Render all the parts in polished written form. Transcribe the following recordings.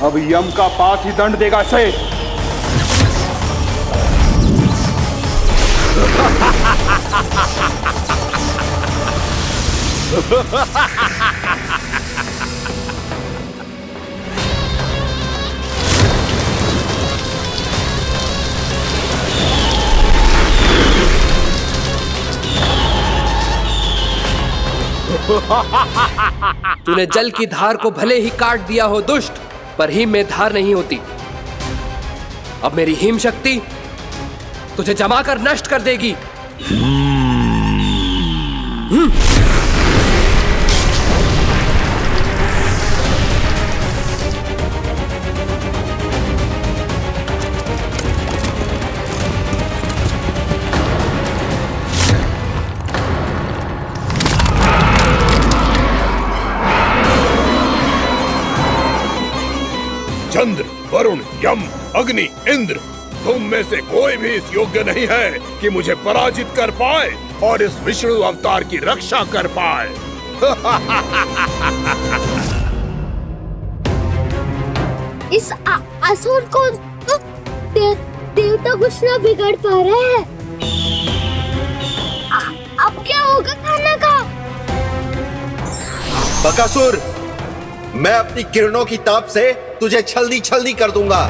अब यम का पास ही दंड देगा इसे। तूने जल की धार को भले ही काट दिया हो दुष्ट, पर हिम में धार नहीं होती। अब मेरी हिम शक्ति तुझे जमाकर नष्ट कर देगी। चंद्र, वरुण, यम, अग्नि, इंद्र, तुम में से कोई भी इस योग्य नहीं है कि मुझे पराजित कर पाए और इस विष्णु अवतार की रक्षा कर पाए। इस असुर को तो देवता कुछ ना बिगाड़ पा रहे हैं। अब क्या होगा खाना का? बकासुर, मैं अपनी किरणों की ताप से तुझे छल्दी छल्दी कर दूंगा।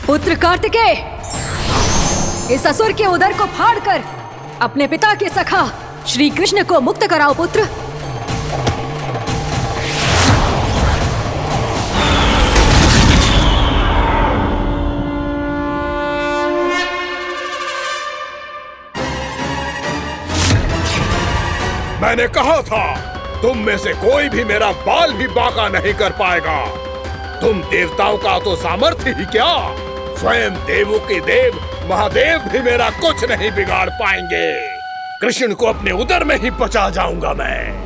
पुत्र कार्तिकेय, इस असुर के उदर को फाड़कर अपने पिता के सखा श्री कृष्ण को मुक्त कराओ पुत्र। मैंने कहा था, तुम में से कोई भी मेरा बाल भी बांका नहीं कर पाएगा। तुम देवताओं का तो सामर्थ्य ही क्या, स्वयं देवों के देव महादेव भी मेरा कुछ नहीं बिगाड़ पाएंगे। कृष्ण को अपने उदर में ही पचा जाऊंगा मैं।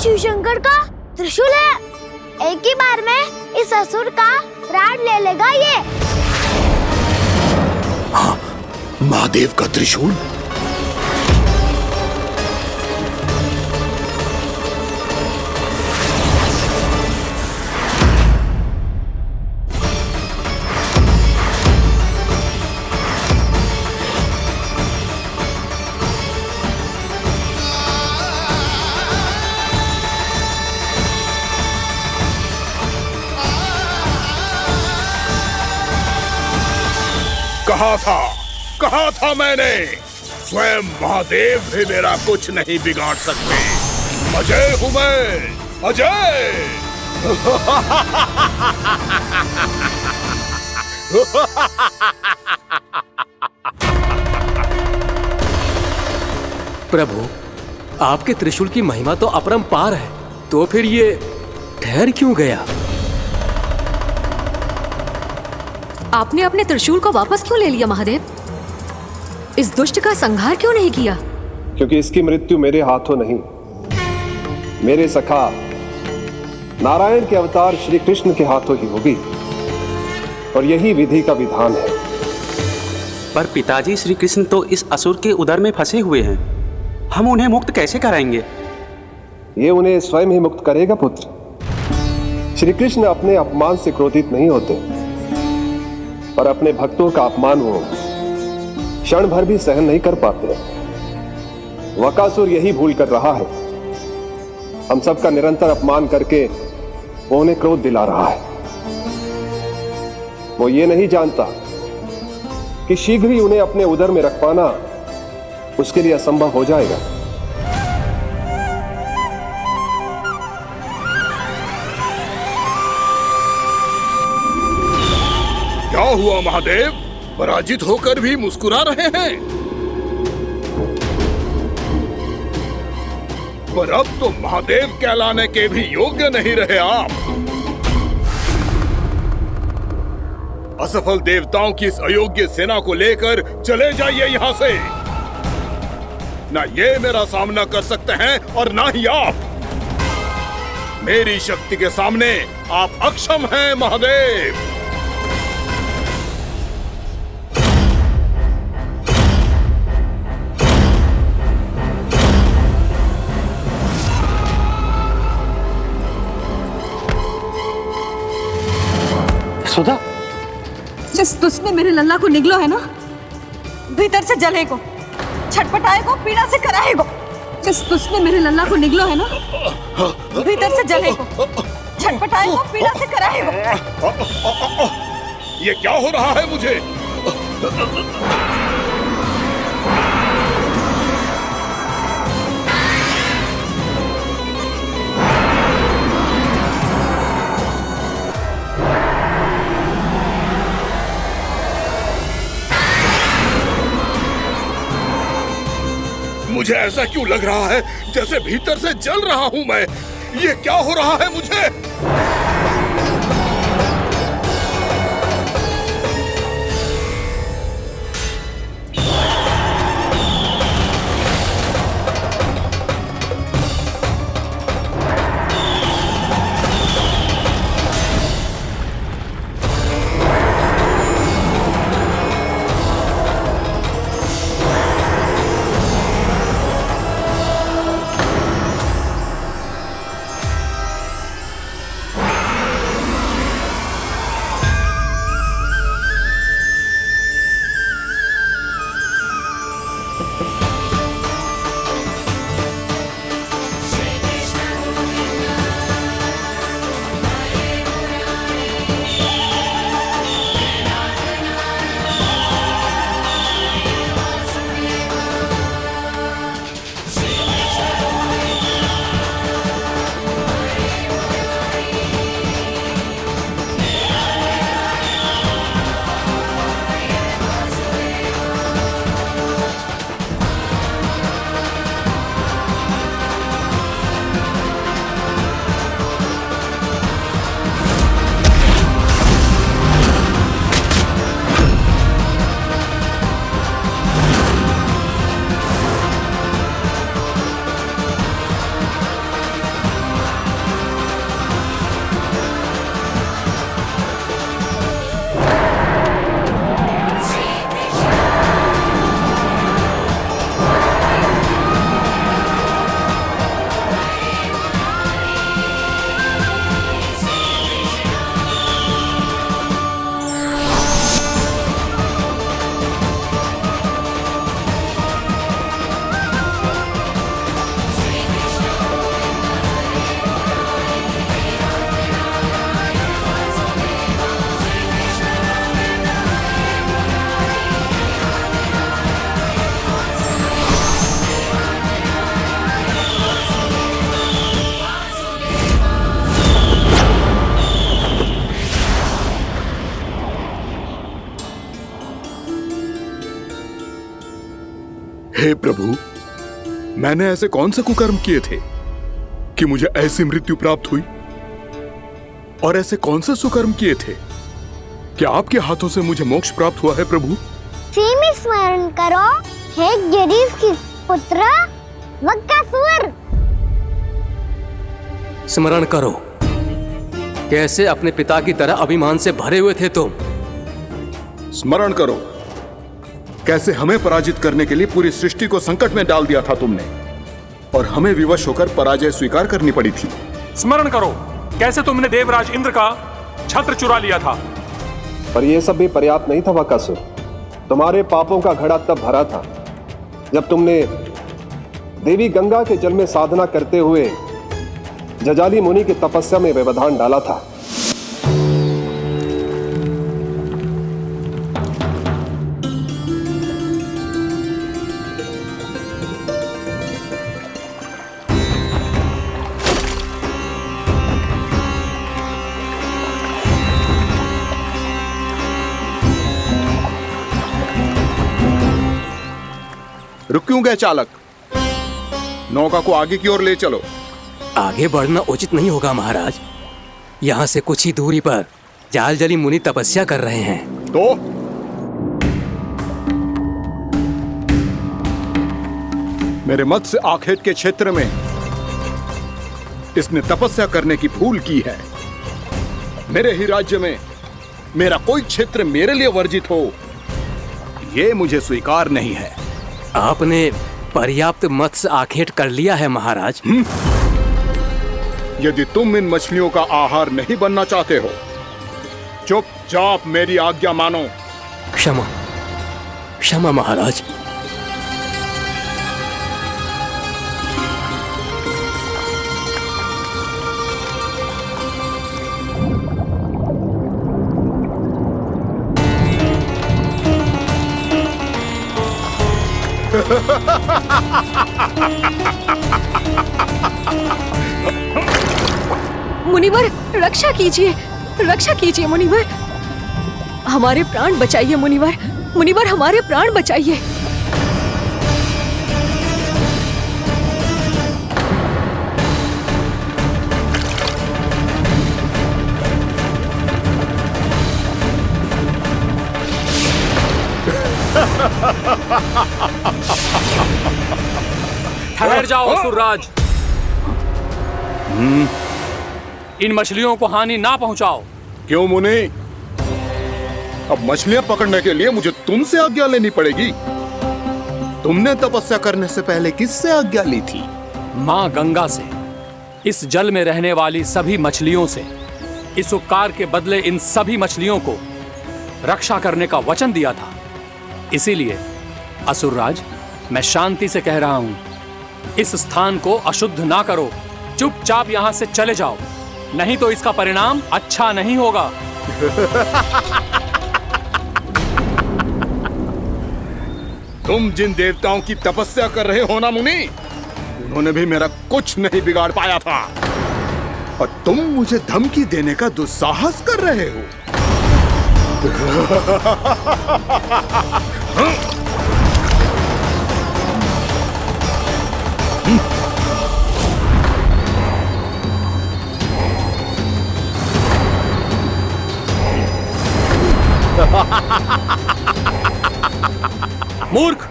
शिव शंकर का त्रिशूल है। एक ही बार में इस असुर का प्राण ले लेगा ये। हाँ, महादेव का त्रिशूल। कहा था मैंने, स्वयं महादेव भी मेरा कुछ नहीं बिगाड़ सकते। अजय हूं मैं, अजय। प्रभु, आपके त्रिशूल की महिमा तो अपरंपार है, तो फिर ये ठहर क्यों गया? आपने अपने त्रिशूल को वापस क्यों ले लिया महादेव? इस दुष्ट का संहार क्यों नहीं किया? क्योंकि इसकी मृत्यु मेरे हाथों नहीं, मेरे सखा नारायण के अवतार श्री कृष्ण के हाथों ही होगी, और यही विधि का विधान है। पर पिताजी, श्री कृष्ण तो इस असुर के उदर में फंसे हुए हैं, हम उन्हें मुक्त कैसे कराएंगे? ये उन्हें स्वयं ही मुक्त करेगा पुत्र। श्री कृष्ण अपने अपमान से क्रोधित नहीं होते, पर अपने भक्तों का अपमान वो क्षण भर भी सहन नहीं कर पाते। वकासुर यही भूल कर रहा है, हम सबका निरंतर अपमान करके वो उन्हें क्रोध दिला रहा है। वो ये नहीं जानता कि शीघ्र ही उन्हें अपने उदर में रख पाना उसके लिए असंभव हो जाएगा। क्या हुआ महादेव? पराजित होकर भी मुस्कुरा रहे हैं। पर अब तो महादेव कहलाने के भी योग्य नहीं रहे आप। असफल देवताओं की इस अयोग्य सेना को लेकर चले जाइए यहां से। ना ये मेरा सामना कर सकते हैं और ना ही आप। मेरी शक्ति के सामने आप अक्षम हैं महादेव। सुधा, जिस दुष्ट ने मेरे लल्ला को निगलो है ना, भीतर से जलेगो, छटपटाएगो, पीड़ा से कराएगो। जिस दुष्ट ने मेरे लल्ला को निगलो है ना, भीतर से जलेगो, छटपटाएगो, पीड़ा से कराएगो। ये क्या हो रहा है मुझे? मुझे ऐसा क्यों लग रहा है जैसे भीतर से जल रहा हूं मैं? ये क्या हो रहा है मुझे? हे प्रभु, मैंने ऐसे कौन से कुकर्म किए थे कि मुझे ऐसी मृत्यु प्राप्त हुई? और ऐसे कौन से सुकर्म किए थे? क्या आपके हाथों से मुझे मोक्ष प्राप्त हुआ है प्रभु? सीमित स्मरण करो, हे गिरीश की पुत्र वक्कासुर। स्मरण करो, कैसे अपने पिता की तरह अभिमान से भरे हुए थे तुम। स्मरण करो, कैसे हमें पराजित करने के लिए पूरी सृष्टि को संकट में डाल दिया था तुमने, और हमें विवश होकर पराजय स्वीकार करनी पड़ी थी। स्मरण करो, कैसे तुमने देवराज इंद्र का छत्र चुरा लिया था। पर यह सब भी पर्याप्त नहीं था वक्कासुर। तुम्हारे पापों का घड़ा तब भरा था जब तुमने देवी गंगा के जल में साधना करते हुए जजाली मुनि की तपस्या में व्यवधान डाला था। रुक क्यों गए चालक? नौका को आगे की ओर ले चलो। आगे बढ़ना उचित नहीं होगा महाराज। यहाँ से कुछ ही दूरी पर जालजली मुनि तपस्या कर रहे हैं। तो मेरे मत्स्य आखेट के क्षेत्र में इसने तपस्या करने की भूल की है। मेरे ही राज्य में मेरा कोई क्षेत्र मेरे लिए वर्जित हो, यह मुझे स्वीकार नहीं है। आपने पर्याप्त मत्स्य आखेट कर लिया है महाराज। यदि तुम इन मछलियों का आहार नहीं बनना चाहते हो, चुपचाप मेरी आज्ञा मानो। क्षमा, क्षमा महाराज। मुनिवर, रक्षा कीजिए, रक्षा कीजिए मुनिवर। हमारे प्राण बचाइए मुनिवर, मुनिवर हमारे प्राण बचाइए। ठहर जाओ असुरराज। इन मछलियों को हानि ना पहुंचाओ। क्यों मुनि? अब मछलियां पकड़ने के लिए मुझे तुमसे आज्ञा लेनी पड़ेगी। तुमने तपस्या करने से पहले किससे आज्ञा ली थी? मां गंगा से, इस जल में रहने वाली सभी मछलियों से। इस उपकार के बदले इन सभी मछलियों को रक्षा करने का वचन दिया था। इसीलिए असुरराज, मैं शांति से कह रहा हूं, इस स्थान को अशुद्ध ना करो। चुपचाप यहां से चले जाओ, नहीं तो इसका परिणाम अच्छा नहीं होगा। तुम जिन देवताओं की तपस्या कर रहे हो ना मुनि, उन्होंने भी मेरा कुछ नहीं बिगाड़ पाया था, और तुम मुझे धमकी देने का दुस्साहस कर रहे हो। मूर्ख,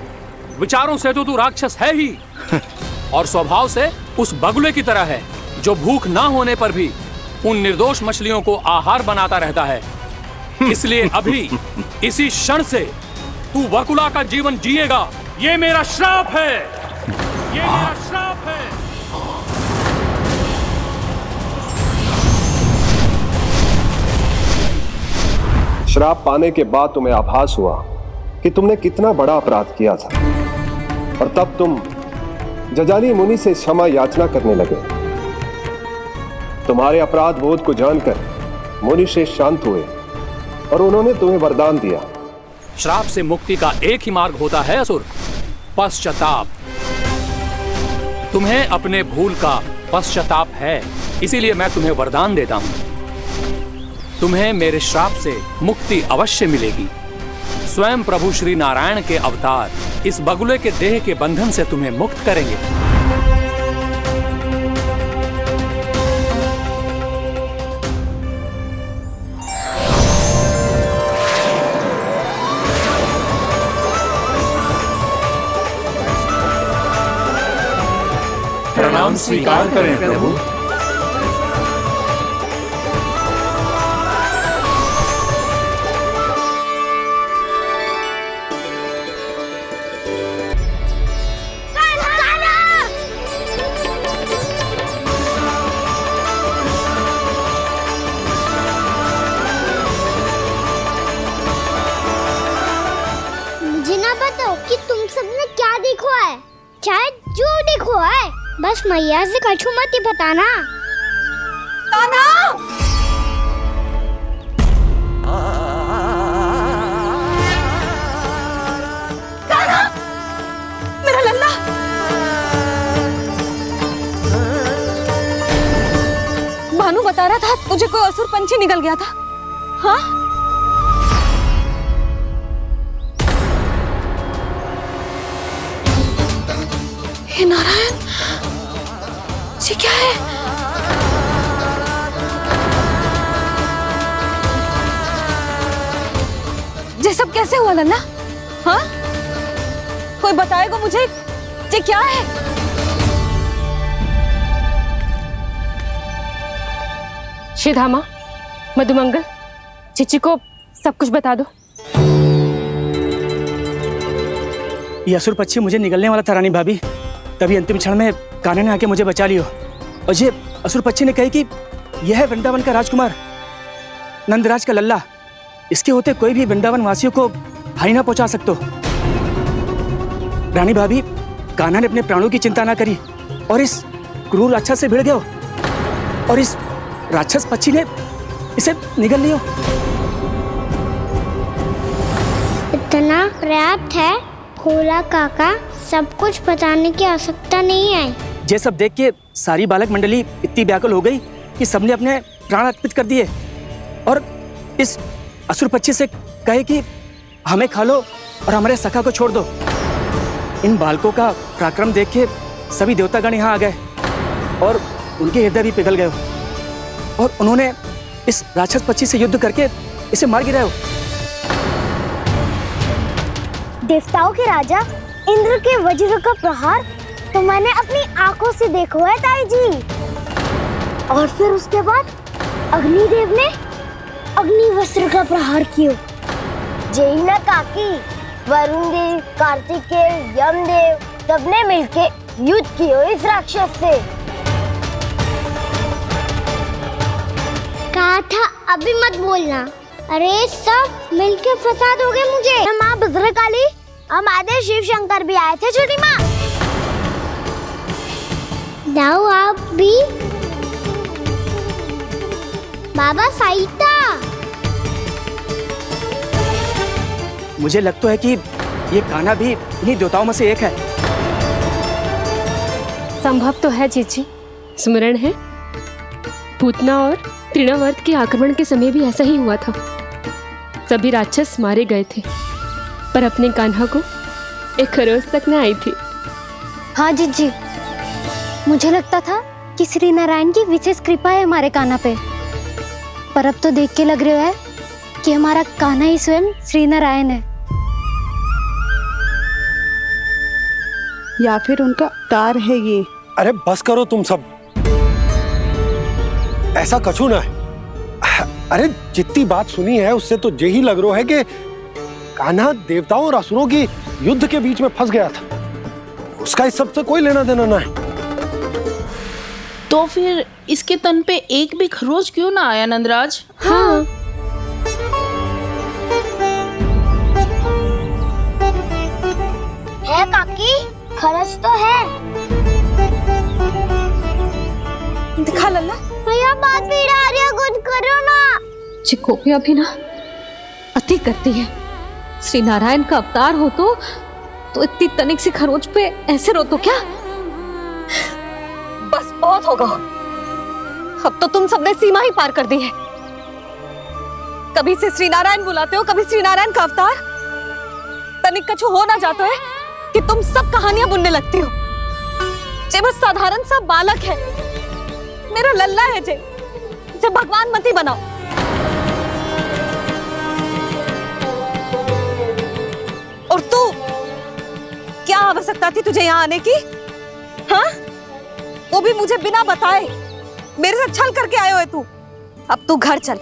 विचारों से तो तू राक्षस है ही, और स्वभाव से उस बगुले की तरह है जो भूख ना होने पर भी उन निर्दोष मछलियों को आहार बनाता रहता है। इसलिए अभी इसी क्षण से तू बगुला का जीवन जिएगा। ये मेरा श्राप है, ये मेरा श्राप है। श्राप पाने के बाद तुम्हें आभास हुआ कि तुमने कितना बड़ा अपराध किया था, और तब तुम जजाली मुनि से क्षमा याचना करने लगे। तुम्हारे अपराध बोध को जानकर मुनि श्रेष्ठ शांत हुए और उन्होंने तुम्हें वरदान दिया। श्राप से मुक्ति का एक ही मार्ग होता है असुर, पश्चाताप। तुम्हें अपने भूल का पश्चाताप है, इसीलिए मैं तुम्हें वरदान देता हूं। तुम्हें मेरे श्राप से मुक्ति अवश्य मिलेगी। स्वयं प्रभु श्री नारायण के अवतार इस बगुले के देह के बंधन से तुम्हें मुक्त करेंगे। हम स्वीकार करें प्रभु। मुझे ना बताओ कि तुम सबने क्या देखा है, चाहे जो देखो है, बस मैया से कछु मत ही बताना। कान्हा! कान्हा! मेरा लल्ला! भानु बता रहा था तुझे कोई असुर पंछी निकल गया था। हाँ? हे नारायण, ये क्या है? ये सब कैसे हुआ लल्ला? हाँ? कोई बताएगा मुझे ये क्या है? श्रीधामा, मधुमंगल, चिची को सब कुछ बता दो। ये असुर पक्षी मुझे निगलने वाला था रानी भाभी, तभी अंतिम क्षण में कान्हा ने आके मुझे बचा लियो। और ये असुर पक्षी ने कही कि यह है वृंदावन का राजकुमार, नंदराज का लल्ला। इसके होते कोई भी वृंदावन वासियों को हानि ना पहुंचा सकते। रानी भाभी, कान्हा ने अपने प्राणों की चिंता ना करी और इस क्रूर राक्षस से भिड़ गयो और इस राक्षस पक्षी ने इसे निगल लियो। इतना पर्याप्त है भोला काका, सब कुछ बताने की आवश्यकता नहीं है। ये सब देख के सारी बालक मंडली इतनी व्याकुल हो गई कि सबने अपने प्राण अर्पित कर दिए और इस असुर पक्षी से कहे कि हमें खा लो और हमारे सखा को छोड़ दो। इन बालकों का पराक्रम देख के सभी देवतागण यहाँ आ गए और उनके हृदय भी पिघल गए और उन्होंने इस राक्षस पक्षी से युद्ध करके इसे मार गिराया। देवताओं के राजा इंद्र के वज्र का प्रहार तो मैंने अपनी आंखों से देखा है ताई जी। और फिर उसके बाद अग्निदेव ने अग्निवस्त्र का प्रहार किया। जय ना काकी, वरुण देव, कार्तिकेय, यमदेव सबने मिलके युद्ध किया इस राक्षस से। कहा था अभी मत बोलना। अरे सब मिलके फंसा दोगे मुझे। माँ भद्रकाली, हमारे शिव शंकर भी आए थे छोटी माँ। जाओ आप भी। बाबा साईता, मुझे लगता है कि ये कान्हा भी इन्हीं देवताओं में से एक है। संभव तो है चीची, स्मरण है पूतना और तृणावर्त के आक्रमण के समय भी ऐसा ही हुआ था। सभी राक्षस मारे गए थे पर अपने कान्हा को एक खरोच तक न आई थी। हाँ जीजी, मुझे लगता था कि श्री नारायण की विशेष कृपा है हमारे कान्हा पे, पर अब तो देख के लग रहा है कि हमारा कान्हा ही स्वयं श्री नारायण है। या फिर उनका अवतार है ये। अरे बस करो तुम सब, ऐसा कछु ना है। अरे जितनी बात सुनी है उससे तो यही लग रहा है कि कान्हा देवताओं और असुरों की युद्ध के बीच में फंस गया था। उसका इस सब से कोई लेना देना ना है। तो फिर इसके तन पे एक भी खरोच क्यों ना आया नंदराज? हाँ, है काकी, खरच तो है। दिखा लल्ला। भैया बात पीड़ा आ रही है, कुछ करो ना। चिकोपिया भी ना अति करती है। श्री नारायण का अवतार हो तो इतनी तनिक सी खरोच पे ऐसे रो तो क्या? बस बहुत होगा। अब तो तुम सबने सीमा ही पार कर दी है। कभी से श्री नारायण बुलाते हो, कभी श्री नारायण का अवतार। तनिक कछु हो ना जाता है कि तुम सब कहानियां बुनने लगती हो। जे बस साधारण सा बालक है, मेरा लल्ला है जे भगवान मत ही बनाओ। और तू, क्या आवश्यकता थी तुझे यहाँ आने की? हाँ? वो भी मुझे बिना बताए। मेरे से छल करके आए हो तू। अब तू घर चल,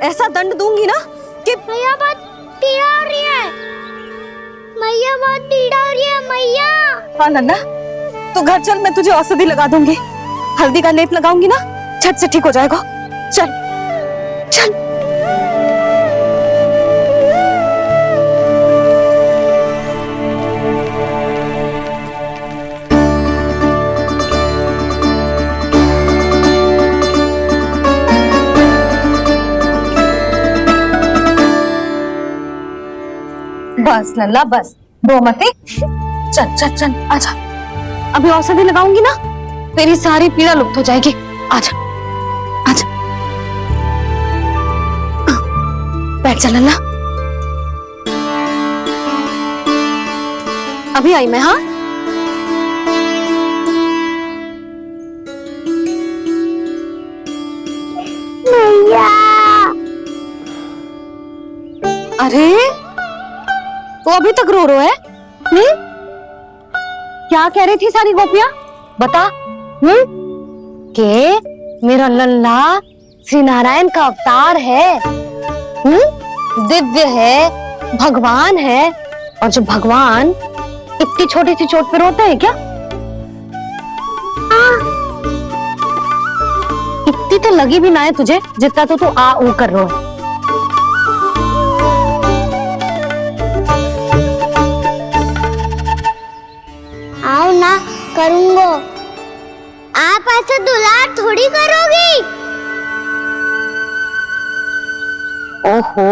ऐसा दंड दूंगी ना कि मैया बहुत पीड़ा हो रही है, मैया बहुत पीड़ा हो रही है मैया। हाँ नन्ना, तू घर चल, मैं तुझे औषधि लगा दूंगी। हल्दी का लेप लगाऊंगी ना, झट से ठीक हो जाएगा। चल चल। बस लल्ला बस, रो मत। चल चल चल आजा, अभी औषधि लगाऊंगी ना, तेरी सारी पीड़ा लुप्त हो जाएगी। आजा आजा, बैठ जा लल्ला। अभी आई मैं। हाँ मैया। अरे तो अभी तक रो रो है? क्या कह रही थी सारी गोपियां? बता। के मेरा लल्ला श्री नारायण का अवतार है, दिव्य है, भगवान है। और जो भगवान इतनी छोटी सी चोट पे रोते हैं क्या? इतनी तो लगी भी ना है तुझे जितना तो तू आ ऊ कर रो है। आओ ना करूंगो, आप ऐसे दुलार थोड़ी करोगी। ओहो,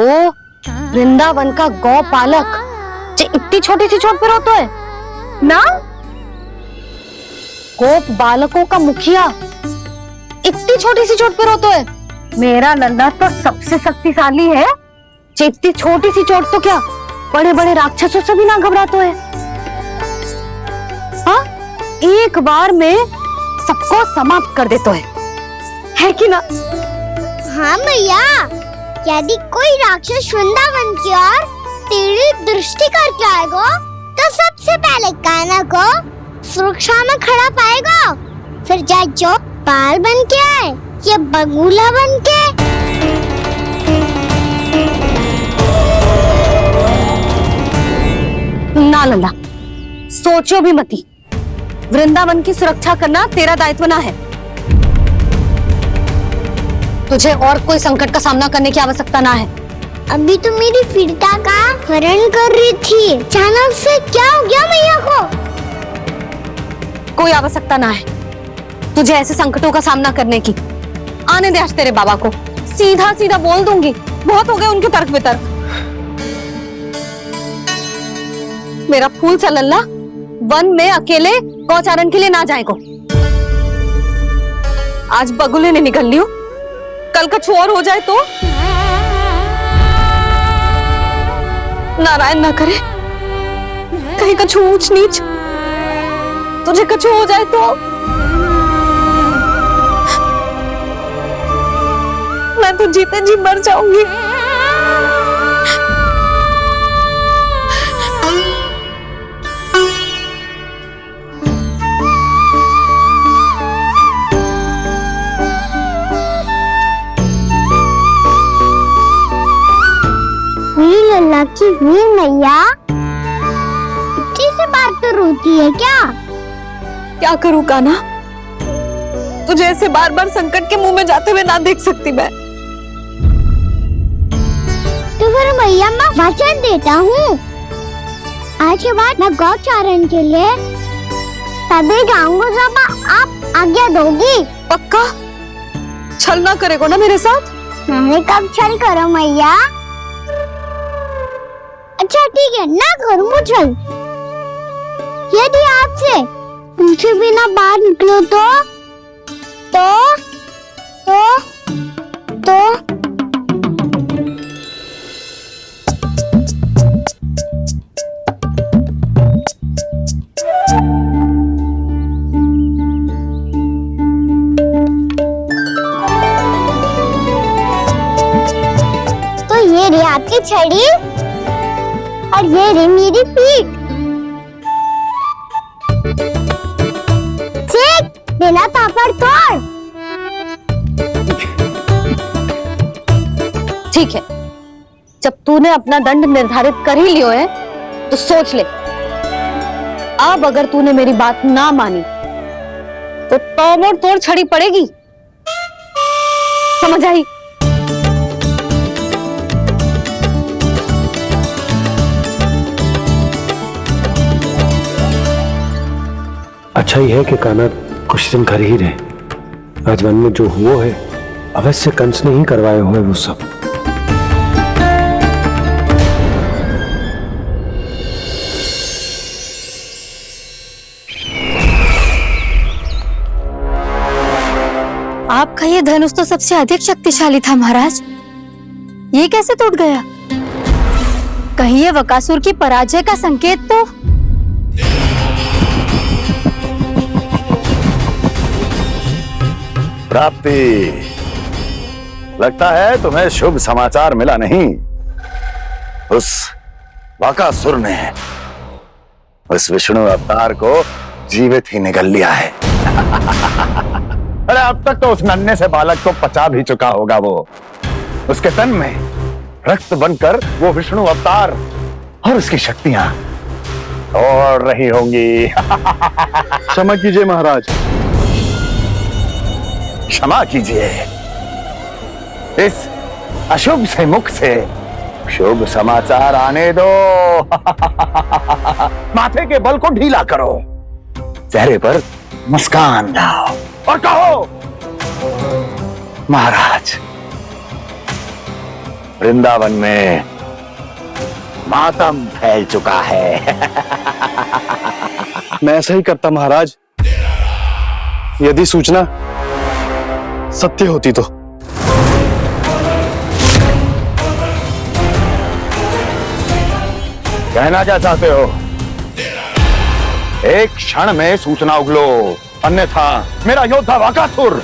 वृंदावन का गौपालक जो इतनी छोटी सी चोट पे रोता है ना, गोप बालकों का मुखिया इतनी छोटी सी चोट पे रोता है। मेरा लल्ला तो सबसे शक्तिशाली है, जो इतनी छोटी सी चोट तो क्या बड़े बड़े राक्षसों से भी ना घबराता है। हाँ, एक बार में सबको समाप्त कर देता है कि ना? हाँ मैया, यदि कोई राक्षस वृंदावन की ओर तेरी दृष्टि करके आएगा तो सबसे पहले कान्हा को सुरक्षा में खड़ा पाएगा, फिर चाहे जो बाल बन के आए या बगुला बन के। ना लल्ला, सोचो भी मती, वृंदावन की सुरक्षा करना तेरा दायित्व ना है। तुझे और कोई संकट का सामना करने की आवश्यकता ना है। अभी तो मेरी पीड़िता का हरण कर रही थी, अचानक से क्या हो गया मैया को? कोई आवश्यकता ना है तुझे ऐसे संकटों का सामना करने की। आने दे आज तेरे बाबा को, सीधा सीधा बोल दूंगी। बहुत हो गए उनके तर्क वितर्क। मेरा फूल सा लल्ला वन में अकेले गौचारण के लिए ना जाए को। आज बगुले ने निकल लियो, कल का छोर हो जाए तो नारायण ना करे, कहीं कछु ऊंच नीच तुझे कछु हो जाए तो मैं तो जीते जी मर जाऊंगी। लल्ला की वीर मैया इतनी सी बात तो रोती है क्या? क्या करूं कान्हा, तुझे ऐसे बार बार संकट के मुंह में जाते हुए ना देख सकती मैं। तो फिर मैया मैं वचन देता हूँ, आज के बाद मैं गौचारण के लिए तभी जाऊंगा जब आप आज्ञा दोगी। पक्का? छल ना करेगा ना मेरे साथ? मैंने कब छल करो मैया? अच्छा ठीक है, ना करूँ छल। यदि आपसे पूछे बिना बाहर निकलो तो ये रे आपकी छड़ी और ये रे मेरी पीठ। बिना ताबड़तोड़। ठीक है, जब तूने अपना दंड निर्धारित कर ही लियो है तो सोच ले, अब अगर तूने मेरी बात ना मानी तो ताबड़तोड़ छड़ी पड़ेगी, समझ आई? अच्छा ही है कि कान्हा कुछ दिन घर ही रहे। आज वन में जो हुआ है अवश्य कंस ने ही करवाए हुए वो सब। आपका ये धनुष तो सबसे अधिक शक्तिशाली था महाराज, ये कैसे टूट गया? कहीं ये बकासुर की पराजय का संकेत तो? प्राप्ति, लगता है तुम्हें शुभ समाचार मिला नहीं। उस बकासुर ने उस विष्णु अवतार को जीवित ही निगल लिया है। अरे अब तक तो उस नन्हे से बालक को पचा भी चुका होगा वो। उसके तन में रक्त बनकर वो विष्णु अवतार और उसकी शक्तियां और रही होंगी। क्षमा कीजिए महाराज। क्षमा कीजिए, इस अशुभ से मुख से शुभ समाचार आने दो। माथे के बल को ढीला करो, चेहरे पर मुस्कान लाओ और कहो, महाराज, वृंदावन में मातम फैल चुका है। मैं ऐसा ही करता महाराज, यदि सूचना सत्य होती तो। कहना क्या चाहते हो? एक क्षण में सूचना उगलो, अन्यथा मेरा योद्धा बकासुर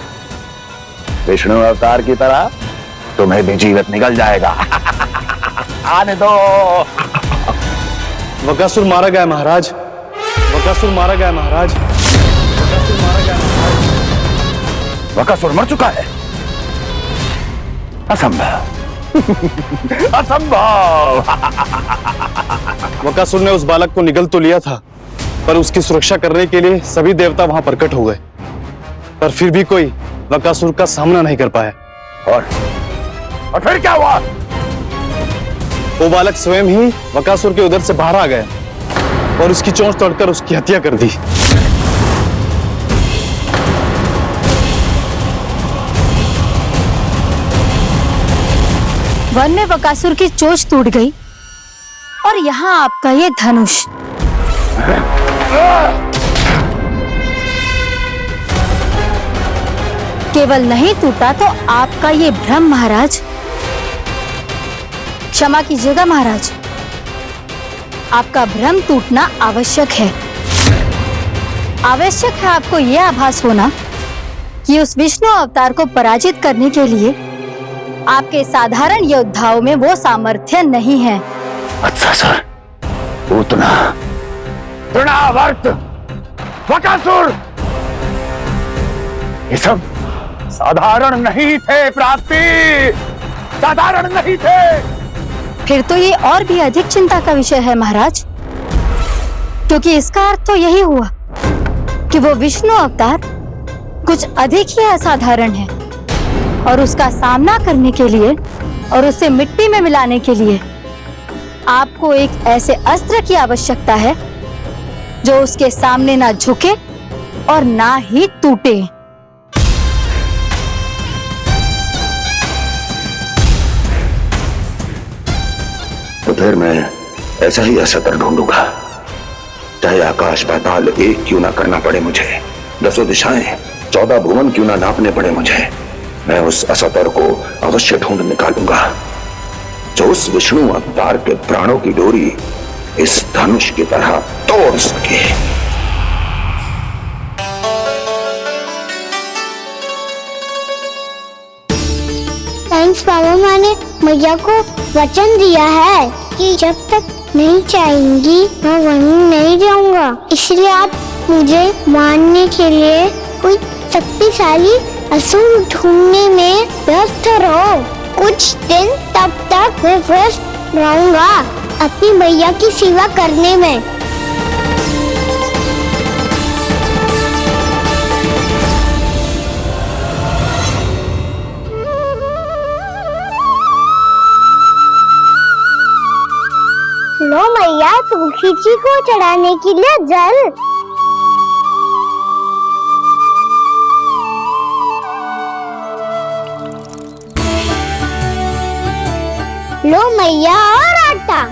विष्णु अवतार की तरह तुम्हें भी जीवित निकल जाएगा। आने दो। बकासुर मारा गया महाराज, बकासुर मारा गया महाराज, बकासुर मारा गया महाराज। बकासुर मर चुका है? असंभव। असंभव। बकासुर ने उस बालक को निगल तो लिया था, पर उसकी सुरक्षा करने के लिए सभी देवता वहां प्रकट हो गए, पर फिर भी कोई बकासुर का सामना नहीं कर पाया। और फिर क्या हुआ? वो बालक स्वयं ही बकासुर के उदर से बाहर आ गया और उसकी चोंच तोड़कर उसकी हत्या कर दी। वन में बकासुर की चोंच टूट गई और यहाँ आपका ये धनुष। केवल नहीं टूटा तो आपका ये भ्रम महाराज। क्षमा कीजिएगा महाराज, आपका भ्रम टूटना आवश्यक है। आवश्यक है आपको यह आभास होना कि उस विष्णु अवतार को पराजित करने के लिए आपके साधारण योद्धाओं में वो सामर्थ्य नहीं है। अच्छा सर, पूतना, तृणावर्त, बकासुर, ये सब साधारण नहीं थे प्राप्ति, साधारण नहीं थे। फिर तो ये और भी अधिक चिंता का विषय है महाराज, क्योंकि इसका अर्थ तो यही हुआ कि वो विष्णु अवतार कुछ अधिक ही असाधारण है और उसका सामना करने के लिए और उसे मिट्टी में मिलाने के लिए आपको एक ऐसे अस्त्र की आवश्यकता है जो उसके सामने ना झुके और ना ही टूटे। तो फिर मैं ऐसा ही असतर ढूंढूंगा, चाहे आकाश पाताल एक क्यों ना करना पड़े मुझे, 10 दिशाएं 14 भुवन क्यों ना नापने पड़े मुझे, मैं उस असतर को अवश्य ढूंढ निकालूंगा जो उस विष्णु अवतार के प्राणों की डोरी इस धनुष की तरह तोड़ सके। थैंक्स बाबा, मैंने मैया को वचन दिया है कि जब तक नहीं चाहेंगी मैं वहीं नहीं जाऊंगा, इसलिए आप मुझे मारने के लिए कोई शक्तिशाली असुर ढूंढने में व्यस्त रहो। कुछ दिन तब तक मैं व्यस्त रहूंगा अपनी मैया की सेवा करने में। लो मैया, तुलसी जी को चढ़ाने के लिए जल। लो मैया, और आटा।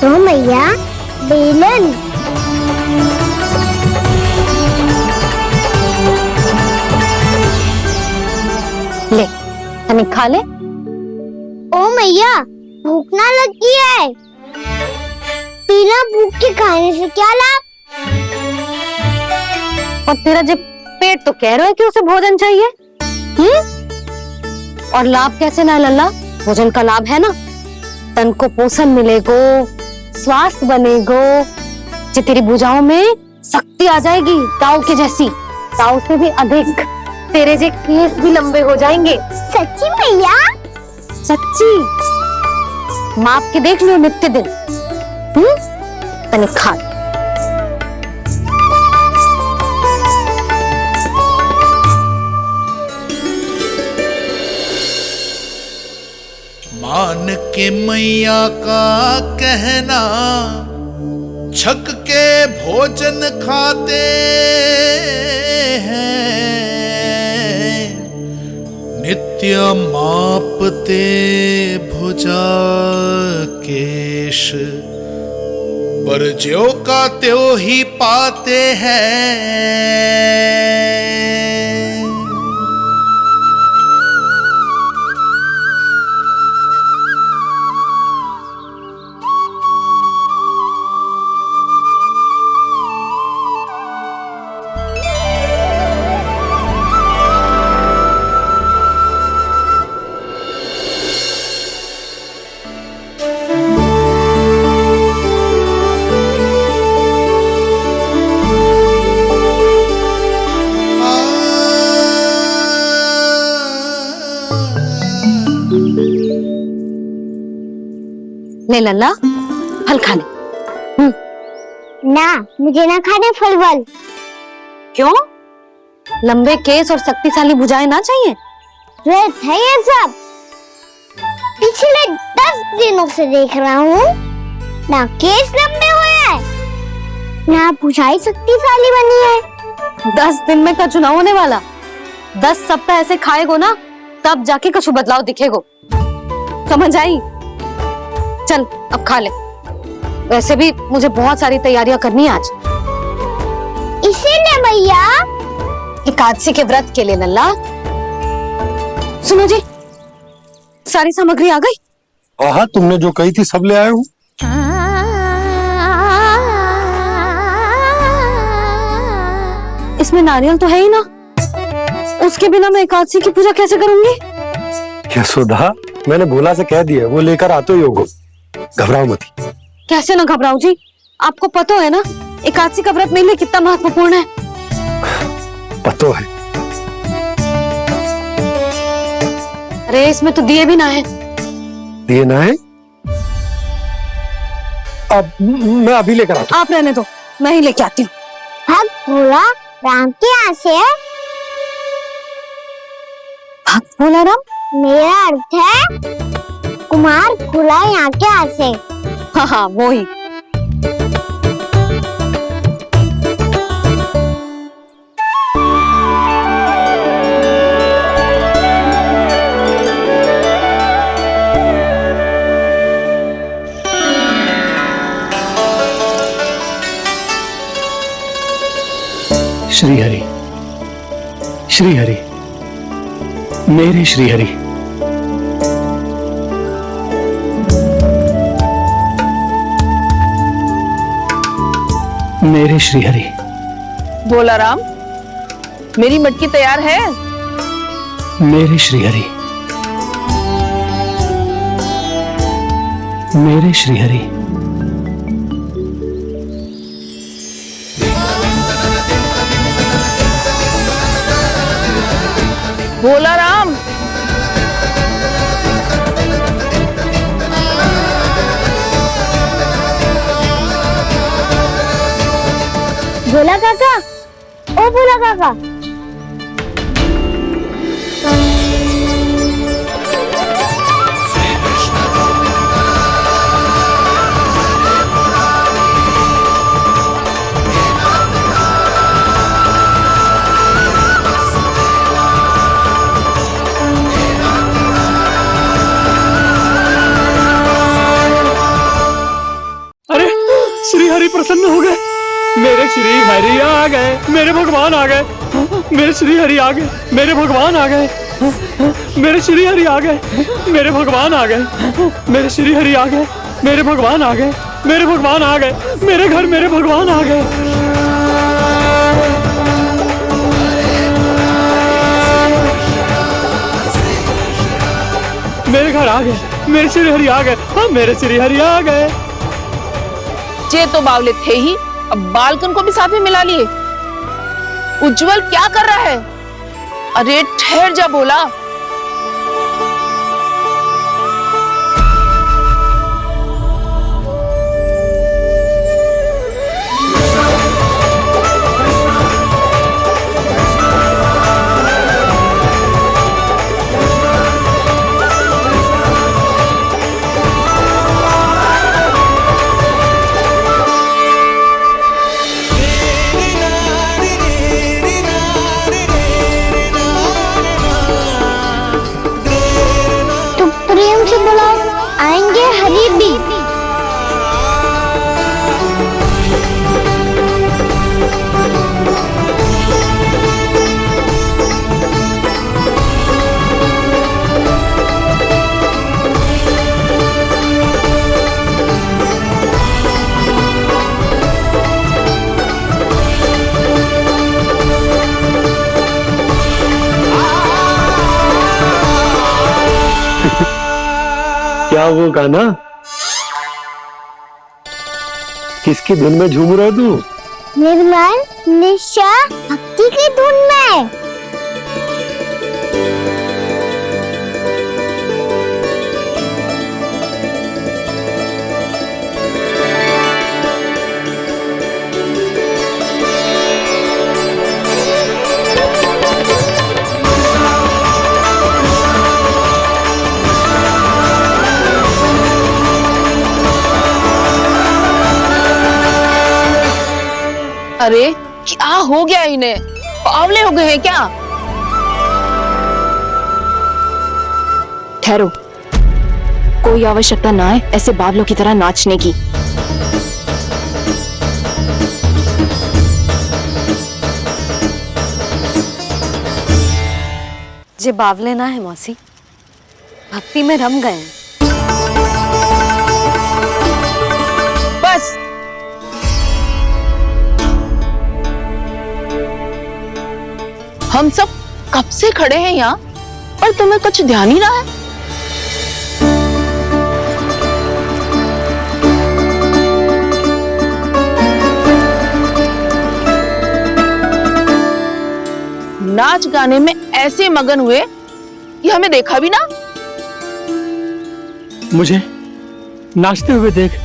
लो मैया, बेलन। ले, हमें खा ले। ओ मैया, भूख ना लगी है। बिना भूख के खाने से क्या लाभ? और तेरा जब पेट तो कह रहा है कि उसे भोजन चाहिए। और लाभ कैसे ना लल्ला? भोजन का लाभ है ना, तन को पोषण मिलेगो, स्वास्थ्य बनेगो, जो तेरी भुजाओं में शक्ति आ जाएगी, ताऊ के जैसी, ताऊ से भी अधिक। तेरे जे केस भी लंबे हो जाएंगे। सच्ची मैया? सच्ची। माप के देख लियो नित्य दिन। तने खा। मान के मैया का कहना, छक के भोजन खाते हैं, नित्य मापते भुजा केश, पर ज्यो का त्यों ही पाते हैं। ले लल्ला, फल खा ले। ना, मुझे ना खाने फल वल। क्यों? लंबे केस और शक्तिशाली भुजाएं ना चाहिए? व्यर्थ है ये सब। पिछले 10 दिनों से देख रहा हूँ, ना केस लंबे हुए हैं, ना भुजाएं शक्तिशाली बनी है। 10 दिन में का चुनाव होने वाला। 10 सप्ताह ऐसे खाएगो ना, तब जाके कुछ बदलाव दिखेगो। समझ आई? चल अब खा ले। वैसे भी मुझे बहुत सारी तैयारियां करनी है आज। इसीलिए भैया, एकादशी के व्रत के लिए लल्ला। सुनो जी, सारी सामग्री आ गई? हाँ, तुमने जो कही थी सब ले आए हूँ। इसमें नारियल तो है ही ना, उसके बिना मैं एकादशी की पूजा कैसे करूंगी? यशोदा, मैंने भोला से कह दिया, वो लेकर आते ही होगा। घबराओ मत। कैसे ना घबराऊं जी, आपको पता है ना एकादशी का व्रत मेरे लिए कितना महत्वपूर्ण है। पता है। अरे इसमें तो दिए भी ना है। दिए ना है? अब मैं अभी लेकर आता हूँ। आप रहने दो, मैं ही लेके आती हूँ। भक्त भोला राम के यहाँ से है। भक्त भोला राम? मेरा अर्थ है कुमार भोला यहाँ के यहाँ से। हाँ हाँ, वो ही। श्री हरि, श्री हरि, मेरे श्री हरि। मेरे श्री हरि। भोला राम, मेरी मटकी तैयार है? मेरे श्री हरि। मेरे श्रीहरि। भोला राम, भोला काका, ओ भोला काका। अरे श्रीहरि प्रसन्न हो गए, मेरे श्री हरि आ गए, मेरे भगवान आ गए, मेरे श्री हरि आ गए, मेरे भगवान आ गए, मेरे श्री हरि आ गए, मेरे भगवान आ गए, मेरे श्री हरि आ गए, मेरे भगवान आ गए, मेरे भगवान आ गए, मेरे घर मेरे भगवान आ गए। मेरे घर आ गए, मेरे श्री हरि आ गए, हाँ मेरे श्री हरि आ गए। ये तो बावले थे ही, अब बालकन को भी साथ में मिला लिए। उज्जवल क्या कर रहा है? अरे ठहर जा भोला। प्रेम से बुलाओ, आएंगे हरी भी। क्या वो गाना? किसकी धुन में झूम रहा तू? निर्मल निशा भक्ति की धुन में। अरे क्या हो गया इन्हें? पावले हो गए हैं क्या? ठहरो, कोई आवश्यकता ना है ऐसे बावलों की तरह नाचने की। जे बावले ना है मौसी, भक्ति में रम गए हैं। बस हम सब कब से खड़े हैं यहाँ और तुम्हें कुछ ध्यान ही रहा है? नाच गाने में ऐसे मगन हुए कि हमें देखा भी ना। मुझे नाचते हुए देख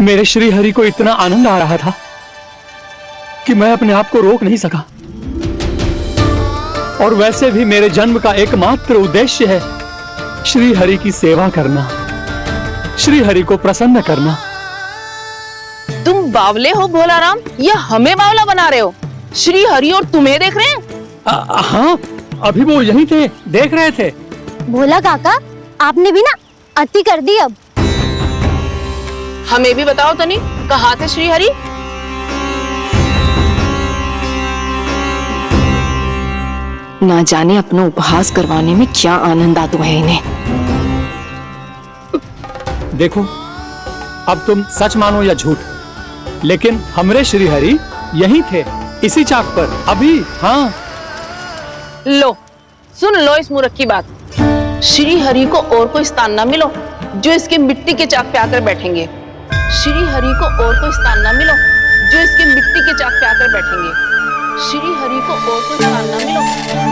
मेरे श्री हरि को इतना आनंद आ रहा था कि मैं अपने आप को रोक नहीं सका। और वैसे भी मेरे जन्म का एकमात्र उद्देश्य है श्री हरि की सेवा करना, श्री हरि को प्रसन्न करना। तुम बावले हो भोला राम, या हमें बावला बना रहे हो? श्री हरि और तुम्हें देख रहे हैं? हाँ, अभी वो यहीं थे, देख रहे थे। भोला काका, आपने भी ना अति कर दी। अब हमें भी बताओ तनी, कहाँ थे श्री हरि? ना जाने अपना उपहास करवाने में क्या आनंद आता है इन्हें। देखो, अब तुम सच मानो या झूठ, लेकिन हमरे श्री हरि यहीं थे, इसी चाक पर अभी। हाँ, लो सुन लो इस मूर्ख की बात। श्री हरि को और कोई स्थान ना मिलो जो इसके मिट्टी के चाक पे आकर बैठेंगे। श्री हरि को और कोई स्थान ना मिलो जो इसके मिट्टी के चाक पे आकर बैठेंगे। श्री हरि को और कोई स्थान ना मिलो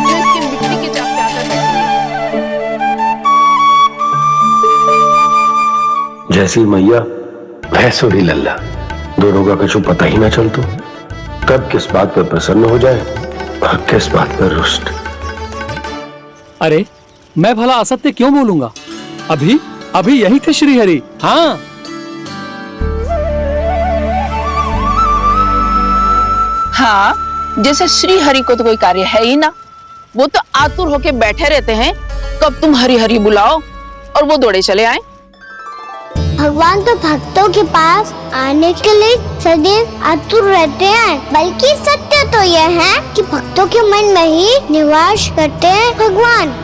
जो इसके मिट्टी के चाक पे आकर बैठेंगे। जैसी मैया भैंसुरी लल्ला, दोनों का कुछ पता ही ना चलतो, कब किस बात पर प्रसन्न हो जाए और किस बात पर रुष्ट। अरे मैं भला असत्य क्यों बोलूंगा? अभी अभी यही थे श्रीहरि। हाँ, हाँ, जैसे श्री हरि को तो कोई कार्य है ही ना, वो तो आतुर होके बैठे रहते हैं कब तुम हरि हरि बुलाओ और वो दौड़े चले आए। भगवान तो भक्तों के पास आने के लिए सदैव आतुर रहते हैं, बल्कि सत्य तो यह है कि भक्तों के मन में ही निवास करते हैं भगवान।